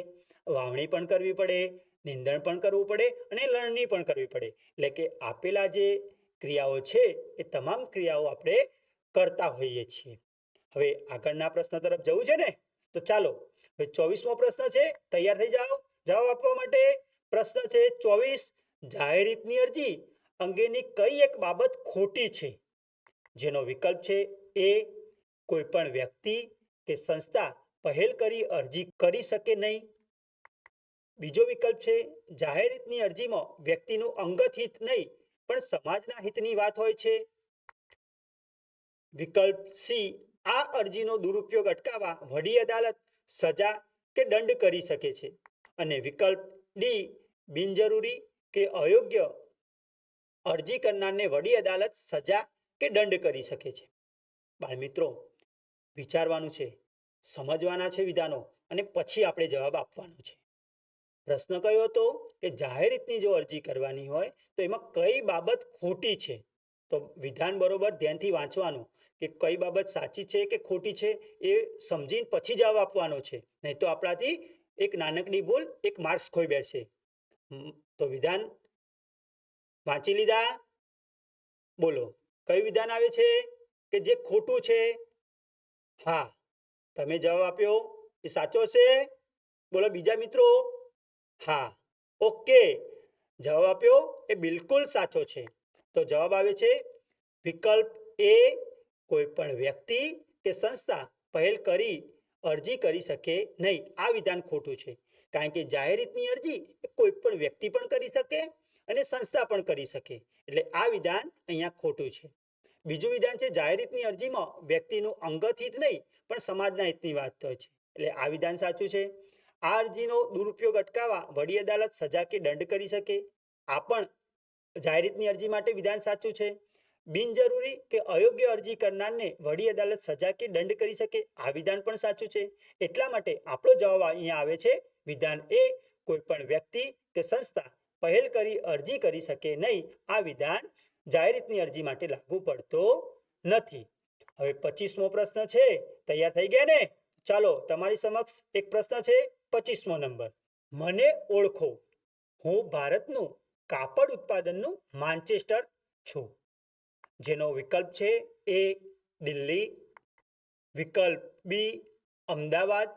વાવણી પણ કરવી પડે, નિંદણ પણ કરવું પડે અને લણણી પણ કરવી પડે. એટલે કે આપેલા જે ક્રિયાઓ છે એ તમામ ક્રિયાઓ આપણે કરતા હોઈએ છીએ. હવે આગળના પ્રશ્ન તરફ જવું છે ને? તો ચાલો, હવે 24મો પ્રશ્ન છે. તૈયાર થઈ જાઓ જવાબ આપવા માટે. પ્રશ્ન છે 24. જાહેર હિતની અરજી અંગેની કઈ એક બાબત ખોટી છે? જેનો વિકલ્પ છે એ કોઈ પણ વ્યક્તિ કે સંસ્થા પહેલ કરી અરજી કરી શકે નહીં. બીજો વિકલ્પ છે જાહેર હિતની અરજીમાં વ્યક્તિનું અંગત હિત નહીં પણ સમાજના હિતની વાત હોય છે. વિકલ્પ સી આ અરજીનો દુરુપયોગ અટકાવવા વડી અદાલત સજા કે દંડ કરી શકે છે. અને વિકલ્પ ડી બિનજરૂરી કે અયોગ્ય અરજી કરનારને વડી અદાલત સજા કે દંડ કરી શકે છે. બાળમિત્રો, વિચારવાનું છે, સમજવાના છે વિધાનો અને પછી આપણે જવાબ આપવાનો છે. પ્રશ્ન કયો હતો કે જાહેર હિતની જો અરજી કરવાની હોય તો એમાં કઈ બાબત ખોટી છે? તો વિધાન બરોબર ધ્યાનથી વાંચવાનું કે કઈ બાબત સાચી છે કે ખોટી છે એ સમજીને પછી જવાબ આપવાનો છે. નહીં તો આપણાથી એક નાનકડી ભૂલ એક માર્ક્સ ખોઈ બેસશે. તો વિધાન વાંચી લીધા? બોલો, કયું વિધાન આવે છે કે જે ખોટું છે? હા, તમે જવાબ આપ્યો એ સાચો છે? બોલો બીજા મિત્રો. હા, ઓકે, જવાબ આપ્યો એ બિલકુલ સાચો છે. તો જવાબ આવે છે વિકલ્પ એ કોઈ પણ વ્યક્તિ કે સંસ્થા પહેલ કરી અરજી કરી શકે નહીં. આ વિધાન ખોટું છે, કારણ કે જાહેર હિતની અરજી કોઈ પણ વ્યક્તિ પણ કરી શકે અને સંસ્થા પણ કરી શકે. એટલે આ વિધાન અહીંયા ખોટું છે. બીજું વિધાન છે જાહેર હિતની અરજીમાં વ્યક્તિનું અંગત હિત નહીં પણ સમાજના હિતની વાત હોય છે, એટલે આ વિધાન સાચું છે. આ અરજીનો દુરુપયોગ અટકાવવા વડી અદાલત સજા કે દંડ કરી શકે, આ પણ જાહેર હિતની અરજી માટે વિધાન સાચું છે. બિનજરૂરી કે અયોગ્ય અરજી કરનારને વડી અદાલત સજા કે દંડ કરી શકે, આ વિધાન પણ સાચું છે. એટલા માટે આપણો જવાબ અહીંયા આવે છે વિધાન એ, કોઈ પણ વ્યક્તિ કે સંસ્થા પહેલ કરી અરજી કરી શકે નહીં. આ વિધાન જાહેર હિતની અરજી માટે લાગુ પડતો નથી. હવે 25મો પ્રશ્ન છે, તૈયાર થઈ ગયા ને? ચાલો તમારી સમક્ષ એક પ્રશ્ન છે 25મો નંબર. મને ઓળખો, હું ભારતનું કાપડ ઉત્પાદનનું માન્ચેસ્ટર છું. જેનો વિકલ્પ છે એ દિલ્હી, વિકલ્પ બી અમદાવાદ,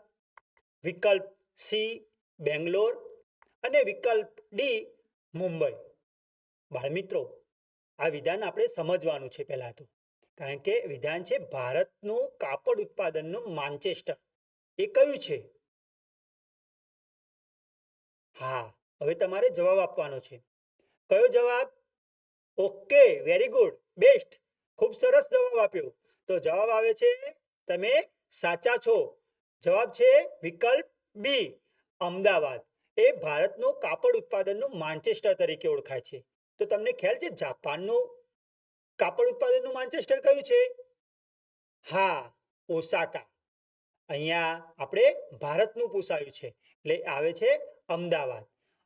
વિકલ્પ સી બેંગ્લોર અને વિકલ્પ ડી મુંબઈ. બાળમિત્રો, આ વિધાન આપણે સમજવાનું છે પહેલા તો, કારણ કે વિધાન છે ભારતનું કાપડ ઉત્પાદનનું માન્ચેસ્ટર. એ કયું છે? હા, હવે તમારે જવાબ આપવાનો છે. કયો જવાબ? ઓકે, વેરી ગુડ, બેસ્ટ, ખૂબ સરસ જવાબ આપ્યો. તો જવાબ આવે છે, તમે સાચા છો. જવાબ છે વિકલ્પ બી અમદાવાદ. એ ભારતનું કાપડ ઉત્પાદનનું માન્ચેસ્ટર તરીકે ઓળખાય છે. તો તમને ખ્યાલ છે જાપાનનું કાપડ ઉત્પાદનનું માન્ચેસ્ટર કયું છે? હા, ઓસાકા. અહીંયા આપણે ભારતનું પૂછાયું છે એટલે આવે છે અમદાવાદ.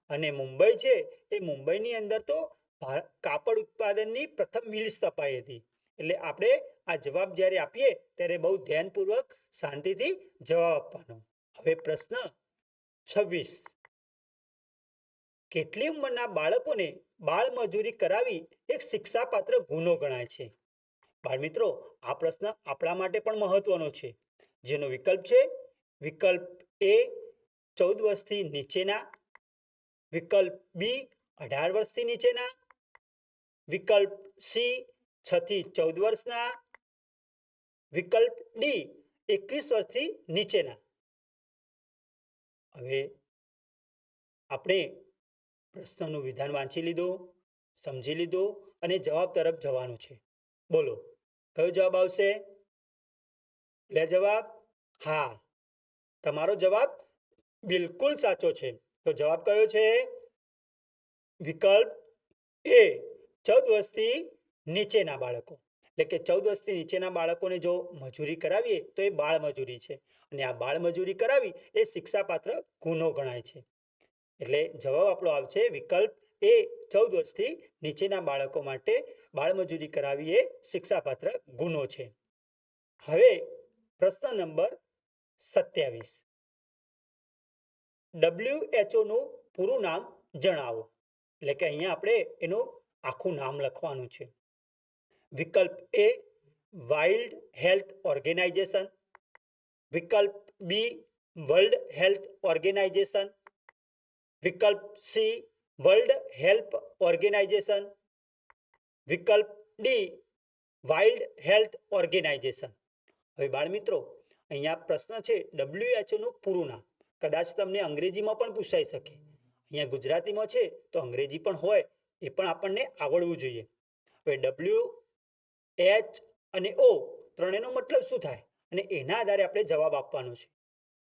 અને મુંબઈ છે એ મુંબઈની અંદર તો કાપડ ઉત્પાદનની પ્રથમ મિલ સ્થપાઈ હતી. એટલે આપણે આ જવાબ જ્યારે આપીએ ત્યારે બહુ ધ્યાનપૂર્વક શાંતિથી જવાબ આપવાનો. હવે પ્રશ્ન 26. કેટલી ઉંમરના બાળકોને બાળમજૂરી કરાવી એક શિક્ષાપાત્ર ગુનો ગણાય છે? બાળમિત્રો, આ પ્રશ્ન આપણા માટે પણ મહત્વનો છે. જેનો વિકલ્પ છે વિકલ્પ એ 14 વર્ષથી નીચેના, વિકલ્પ બી 18 વર્ષથી નીચેના, વિકલ્પ સી 6 થી 14 વર્ષના, વિકલ્પ ડી 21 વર્ષથી નીચેના. હવે આપણે પ્રશ્નનું વિધાન વાંચી લીધું, સમજી લીધું અને જવાબ તરફ જવાનું છે. બોલો, કયો જવાબ આવશે? લે જવાબ. હા, તમારો જવાબ બિલકુલ સાચો છે. તો જવાબ કયો છે? વિકલ્પ એ 14 વર્ષથી નીચેના બાળકો. એટલે કે 14 વર્ષથી નીચેના બાળકોને જો મજૂરી કરાવીએ તો એ બાળ મજૂરી છે. અને આ બાળ મજૂરી કરાવી એ શિક્ષાપાત્ર ગુનો ગણાય છે. એટલે જવાબ આપણો આવશે વિકલ્પ એ 14 વર્ષથી નીચેના બાળકો માટે બાળમજૂરી કરાવી એ શિક્ષાપાત્ર ગુનો છે. હવે પ્રશ્ન નંબર 27. WHO નું પૂરું નામ જણાવો. એટલે કે અહીંયા આપણે એનું આખું નામ લખવાનું છે. વિકલ્પ એ વાઇલ્ડ હેલ્થ ઓર્ગેનાઇઝેશન, વિકલ્પ બી વર્લ્ડ હેલ્થ ઓર્ગેનાઇઝેશન, વિકલ્પ સી વર્લ્ડ હેલ્થ ઓર્ગેનાઇઝેશન, વિકલ્પ ડી વાઇલ્ડ હેલ્થ ઓર્ગેનાઇઝેશન. હવે બાળમિત્રો, અહીંયા પ્રશ્ન છે WHO નું પૂરું નામ. કદાચ તમને અંગ્રેજીમાં પણ પૂછાઈ શકે. અહીંયા ગુજરાતીમાં છે તો અંગ્રેજી પણ હોય, એ પણ આપણને આવડવું જોઈએ. હવે WHO અને O ત્રણેયનો મતલબ શું થાય અને એના આધારે આપણે જવાબ આપવાનો છે.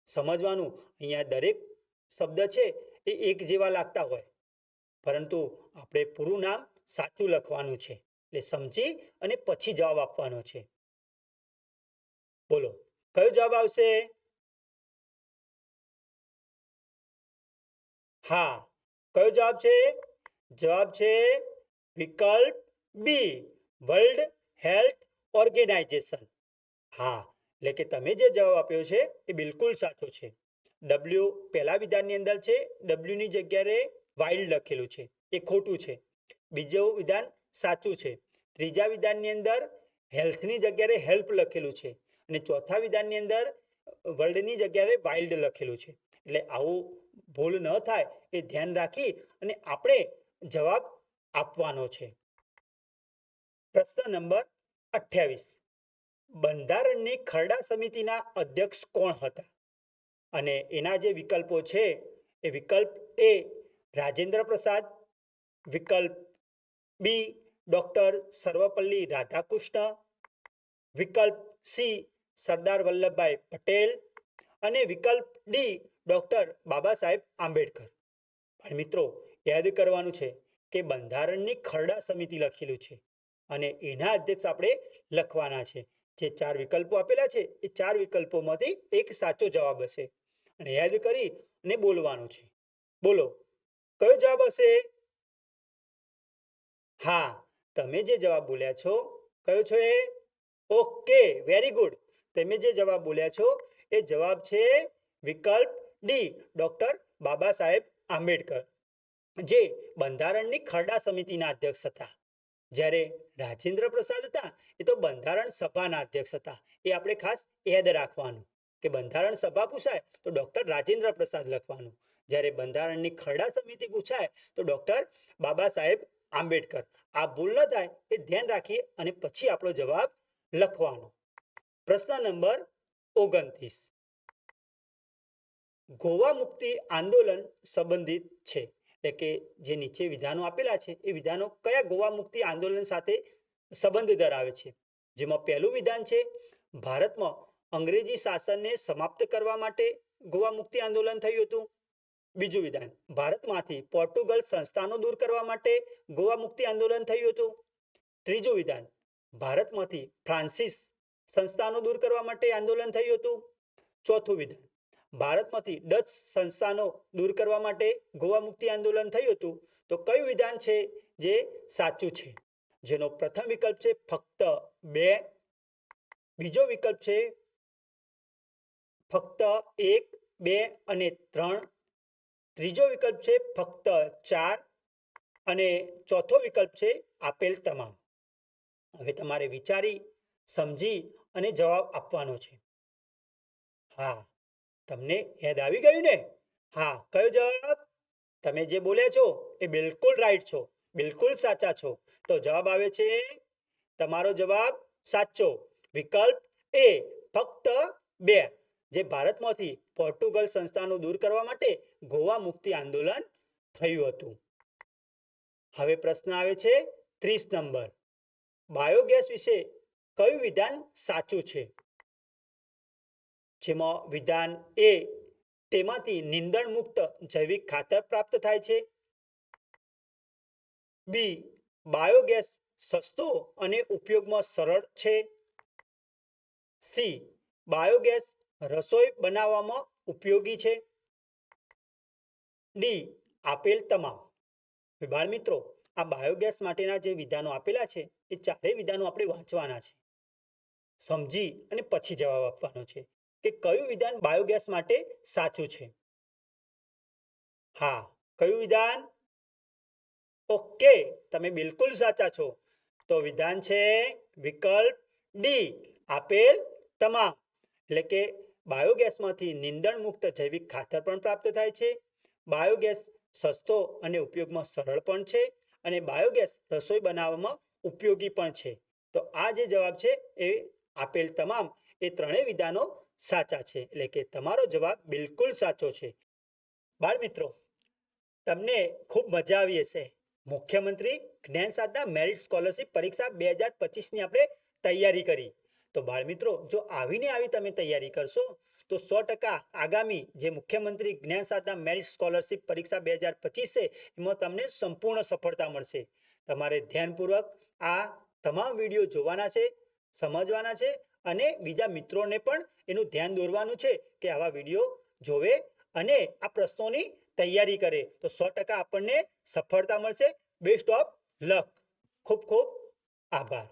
સમજવાનું, અહીંયા દરેક શબ્દ છે એ એક જેવા લાગતા હોય, પરંતુ આપણે પૂરું નામ સાચું લખવાનું છે. એટલે સમજી અને પછી જવાબ આપવાનો છે. બોલો, કયો જવાબ આવશે? હા, કયો જવાબ છે? જવાબ છે વિકલ્પ બી વર્લ્ડ હેલ્થ ઓર્ગેનાઇઝેશન. હા, એટલે કે તમે જે જવાબ આપ્યો છે એ બિલકુલ સાચો છે. W પહેલા વિધાનની અંદર છે, W ની જગ્યાએ વાઇલ્ડ લખેલું છે, એ ખોટું છે. બીજું વિધાન સાચું છે. ત્રીજા વિધાનની અંદર હેલ્થની જગ્યાએ હેલ્પ લખેલું છે અને ચોથા વિધાનની અંદર વર્લ્ડની જગ્યાએ વાઇલ્ડ લખેલું છે. એટલે આવું ભૂલ ન થાય એ ધ્યાન રાખી અને આપણે જવાબ આપવાનો છે. પ્રશ્ન નંબર 28. બંધારણની ખરડા સમિતિના અધ્યક્ષ કોણ હતા? અને એના જે વિકલ્પો છે એ વિકલ્પ એ રાજેન્દ્ર પ્રસાદ, વિકલ્પ બી ડોક્ટર સર્વપલ્લી રાધાકૃષ્ણ, વિકલ્પ સી સરદાર વલ્લભભાઈ પટેલ અને વિકલ્પ ડી ડોક્ટર બાબા સાહેબ આંબેડકર. પણ મિત્રો યાદ કરવાનું છે કે બંધારણની ખરડા સમિતિ લખેલું છે અને એના અધ્યક્ષ આપણે લખવાના છે. જે 4 વિકલ્પો આપેલા છે એ 4 વિકલ્પોમાંથી એક સાચો જવાબ હશે અને યાદ કરી અને બોલવાનું છે. બોલો કયો જવાબ હશે? હા, તમે જે જવાબ બોલ્યા છો કયો છો એ? Okay, very good. તમે જે જવાબ બોલ્યા છો એ જવાબ છે વિકલ્પ ડી ડોક્ટર બાબા સાહેબ આંબેડકર, જે બંધારણની ખરડા સમિતિના અધ્યક્ષ હતા. જ્યારે રાજેન્દ્ર પ્રસાદ હતા એ તો બંધારણ સભાના અધ્યક્ષ હતા. એ આપણે ખાસ યાદ રાખવાનું કે બંધારણ સભા પૂછાય તો ડોક્ટર રાજેન્દ્ર પ્રસાદ લખવાનું. જ્યારે બંધારણની ખરડા સમિતિ પૂછાય તો ડોક્ટર બાબા સાહેબ આંબેડકર. આ ભૂલ ન થાય એ ધ્યાન રાખીએ અને પછી આપણો જવાબ લખવાનો. પ્રશ્ન નંબર 29. ગોવા મુક્તિ આંદોલન સંબંધિત છે. એટલે કે જે નીચે વિધાનો આપેલા છે એ વિધાનો કયા ગોવા મુક્તિ આંદોલન સાથે સંબંધ ધરાવે છે? જેમાં પહેલું વિધાન છે ભારતમાં અંગ્રેજી શાસનને સમાપ્ત કરવા માટે ગોવા મુક્તિ આંદોલન થયું હતું. બીજું વિધાન ભારતમાંથી પોર્ટુગલ સંસ્થાનો દૂર કરવા માટે ગોવા મુક્તિ આંદોલન થયું હતું. ત્રીજું વિધાન ભારતમાંથી ફ્રાન્સિસ સંસ્થાનો દૂર કરવા માટે આંદોલન થયું હતું. ચોથું વિધાન ભારતમાંથી ડચ સંસ્થાનો દૂર કરવા માટે ગોવા મુક્તિ આંદોલન થયું હતું. તો કયું વિધાન છે જે સાચું છે? જેનો પ્રથમ વિકલ્પ છે ફક્ત 2, બીજો વિકલ્પ છે ફક્ત 1, 2 અને 3, ત્રીજો વિકલ્પ છે ફક્ત 4 અને ચોથો વિકલ્પ છે આપેલ તમામ. હવે તમારે વિચારી સમજી અને જવાબ આપવાનો છે. હા, તમને યાદ આવી ગયું ને? હા, કયો જવાબ? તમે જે બોલ્યા છો એ બિલકુલ રાઈટ છો, બિલકુલ સાચા છો. તો જવાબ આવે છે તમારો જવાબ સાચો, વિકલ્પ એ ફક્ત 2, જે ભારતમાંથી પોર્ટુગલ સંસ્થાનો દૂર કરવા માટે ગોવા મુક્તિ આંદોલન થયું હતું. હવે પ્રશ્ન આવે છે 30 નંબર. બાયોગેસ વિશે કયું વિધાન સાચું છે? જેમાં વિધાન એ તેમાંથી નીંદણ મુક્ત જૈવિક ખાતર પ્રાપ્ત થાય છે. બી બાયોગેસ સસ્તો અને ઉપયોગમાં સરળ છે. સી બાયોગેસ રસોઈ બનાવવામાં ઉપયોગી છે. ડી આપેલ તમામ. બાળ મિત્રો, આ બાયોગેસ માટેના જે વિધાનો આપેલા છે એ ચારેય વિધાનો આપણે વાંચવાના છે, સમજી અને પછી જવાબ આપવાનો છે કે કયું વિધાન બાયોગેસ માટે સાચું છે. હા, કયું વિધાન? ઓકે, તમે બિલકુલ સાચા છો. તો વિધાન છે વિકલ્પ ડી આપેલ તમામ. એટલે કે બાયોગેસમાંથી નીંદણ મુક્ત જૈવિક ખાતર પણ પ્રાપ્ત થાય છે, બાયોગેસ સસ્તો અને ઉપયોગમાં સરળ પણ છે અને બાયોગેસ રસોઈ બનાવવામાં ઉપયોગી પણ છે. તો આ જે જવાબ છે એ આપેલ તમામ એ ત્રણેય વિધાનો સાચા છે. એટલે કે તમારો જવાબ બિલકુલ સાચો છે. બાળ મિત્રો, તમને ખૂબ મજા આવી હશે. મુખ્યમંત્રી જ્ઞાન સાધના મેરિટ સ્કોલરશિપ પરીક્ષા 2025ની આપણે તૈયારી કરી. તો બાળ મિત્રો, જો આવીને આવી તમે તૈયારી કરશો તો 100% આગામી જે મુખ્યમંત્રી જ્ઞાન સાધના મેરિટ સ્કોલરશિપ પરીક્ષા 2025 છે એમાં તમને સંપૂર્ણ સફળતા મળશે. તમારે ધ્યાનપૂર્વક આ તમામ વિડીયો જોવાના છે, સમજવાના છે અને બીજા મિત્રોને પણ એનું ધ્યાન દોરવાનું છે કે આવા વિડીયો જોવે અને આ પ્રશ્નોની તૈયારી કરે તો 100% આપણને સફળતા મળશે. Best of luck. ખૂબ ખૂબ આભાર.